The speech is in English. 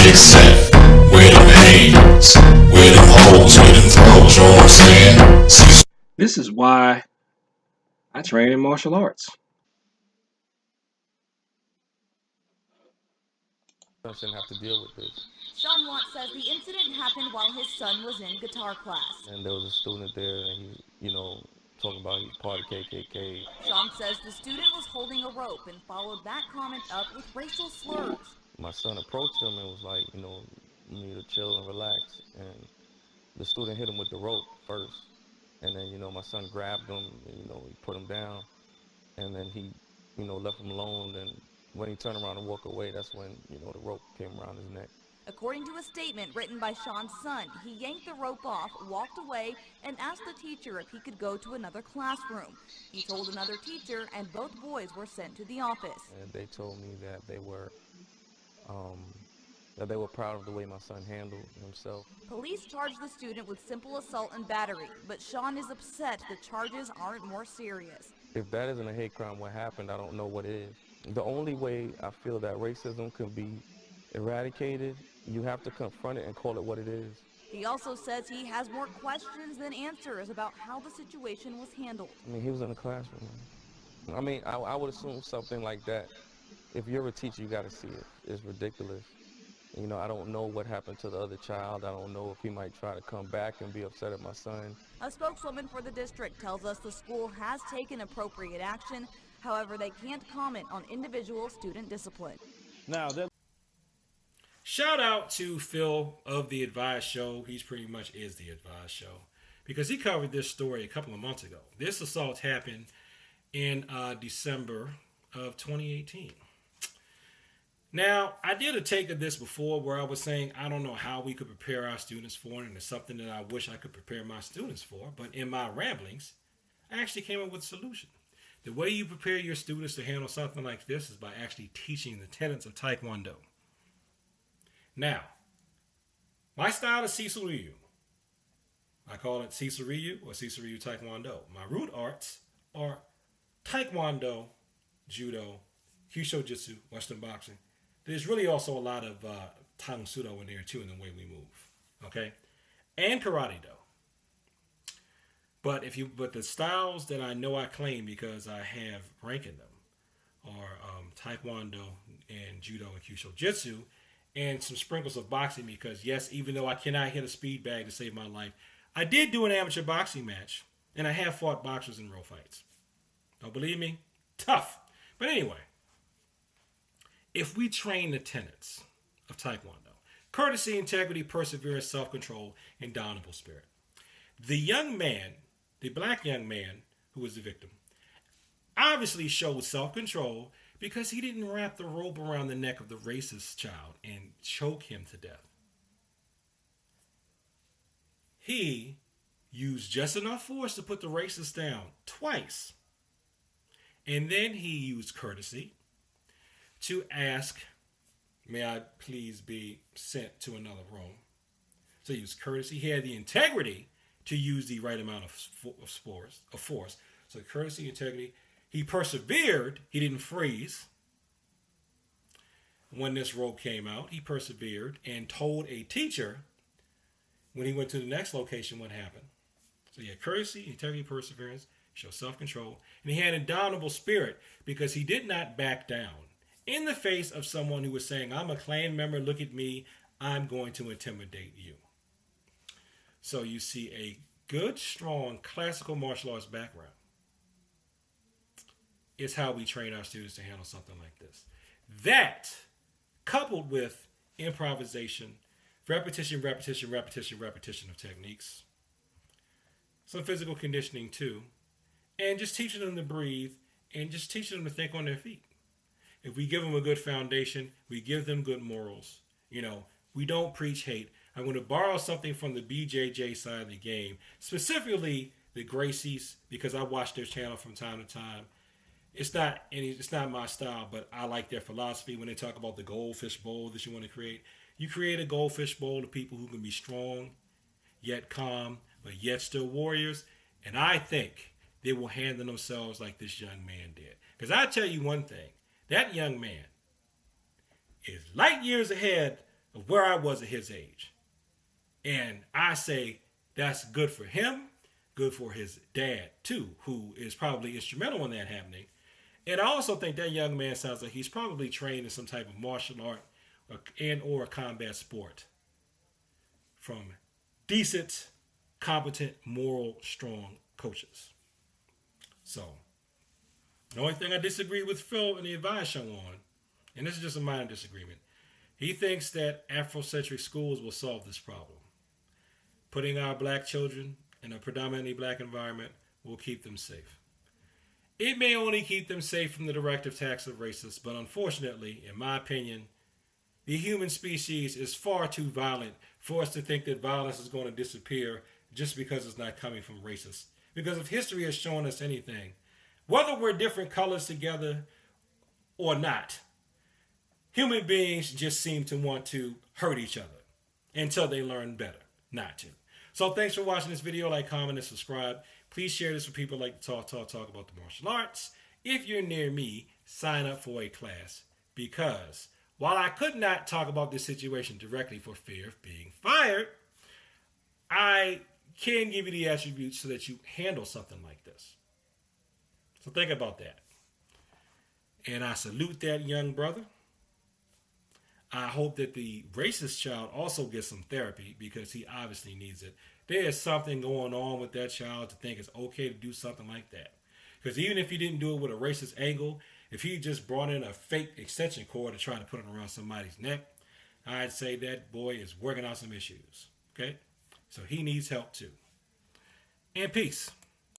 Jig set, with them hands, with them holes, with them throws, you know what I'm saying? See, This is why I train in martial arts. Shouldn't have to deal with this. Sean Watt says the incident happened while his son was in guitar class. And there was a student there, and talking about he's part of KKK. Sean says the student was holding a rope and followed that comment up with racial slurs. My son approached him and was like, you need to chill and relax. And the student hit him with the rope first. And then, my son grabbed him, and, he put him down. And then he, left him alone. And when he turned around and walked away, that's when, the rope came around his neck. According to a statement written by Sean's son, he yanked the rope off, walked away, and asked the teacher if he could go to another classroom. He told another teacher, and both boys were sent to the office. And they told me that they were proud of the way my son handled himself. Police charged the student with simple assault and battery, but Sean is upset the charges aren't more serious. If that isn't a hate crime, what happened, I don't know what is. The only way I feel that racism can be eradicated, you have to confront it and call it what it is. He also says he has more questions than answers about how the situation was handled. He was in the classroom. I would assume something like that. If you're a teacher, you got to see it. It's ridiculous. I don't know what happened to the other child. I don't know if he might try to come back and be upset at my son. A spokeswoman for the district tells us the school has taken appropriate action. However, they can't comment on individual student discipline. Now, Shout out to Phil of The Advice Show. He's pretty much is The Advice Show because he covered this story a couple of months ago. This assault happened in December of 2018. Now, I did a take of this before where I was saying I don't know how we could prepare our students for it, and it's something that I wish I could prepare my students for. But in my ramblings, I actually came up with a solution. The way you prepare your students to handle something like this is by actually teaching the tenets of Taekwondo. Now, my style is Cecil Ryu. I call it Cecil Ryu or Cecil Ryu Taekwondo. My root arts are Taekwondo, Judo, Kyusho Jitsu, Western boxing. There's really also a lot of Tang Sudo in there too in the way we move. Okay? And Karate Do. But the styles that I know I claim because I have rank in them are Taekwondo and Judo and Kyusho Jitsu, and some sprinkles of boxing because, yes, even though I cannot hit a speed bag to save my life, I did do an amateur boxing match, and I have fought boxers in real fights. Don't believe me? Tough. But anyway, if we train the tenets of Taekwondo, courtesy, integrity, perseverance, self-control, indomitable spirit, the young man, the black young man who was the victim, obviously showed self-control because he didn't wrap the rope around the neck of the racist child and choke him to death. He used just enough force to put the racist down twice. And then he used courtesy to ask, may I please be sent to another room? So he used courtesy. He had the integrity to use the right amount of force. So courtesy, integrity. He persevered. He didn't freeze. When this rope came out, he persevered and told a teacher when he went to the next location what happened. So he had courtesy, integrity, perseverance, showed self-control, and he had indomitable spirit because he did not back down in the face of someone who was saying, I'm a Klan member, look at me, I'm going to intimidate you. So you see a good, strong, classical martial arts background is how we train our students to handle something like this. That, coupled with improvisation, repetition of techniques, some physical conditioning too, and just teaching them to breathe and just teaching them to think on their feet. If we give them a good foundation, we give them good morals. We don't preach hate. I'm going to borrow something from the BJJ side of the game, specifically the Gracies, because I watch their channel from time to time. It's not my style, but I like their philosophy when they talk about the goldfish bowl that you want to create. You create a goldfish bowl of people who can be strong, yet calm, but yet still warriors. And I think they will handle themselves like this young man did. Because I tell you one thing, that young man is light years ahead of where I was at his age. And I say that's good for him, good for his dad too, who is probably instrumental in that happening. And I also think that young man sounds like he's probably trained in some type of martial art or combat sport from decent, competent, moral, strong coaches. So, the only thing I disagree with Phil and the advice shown on, and this is just a minor disagreement, he thinks that Afrocentric schools will solve this problem. Putting our black children in a predominantly black environment will keep them safe. It may only keep them safe from the direct attacks of racists, but unfortunately, in my opinion, the human species is far too violent for us to think that violence is going to disappear just because it's not coming from racists. Because if history has shown us anything, whether we're different colors together or not, human beings just seem to want to hurt each other until they learn better not to. So thanks for watching this video. Like, comment, and subscribe. Please share this with people who like to talk about the martial arts. If you're near me, sign up for a class, because while I could not talk about this situation directly for fear of being fired, I can give you the attributes so that you handle something like this. So think about that. And I salute that young brother. I hope that the racist child also gets some therapy, because he obviously needs it. There is something going on with that child to think it's okay to do something like that. Because even if he didn't do it with a racist angle, if he just brought in a fake extension cord to try to put it around somebody's neck, I'd say that boy is working out some issues. Okay? So he needs help too. And peace.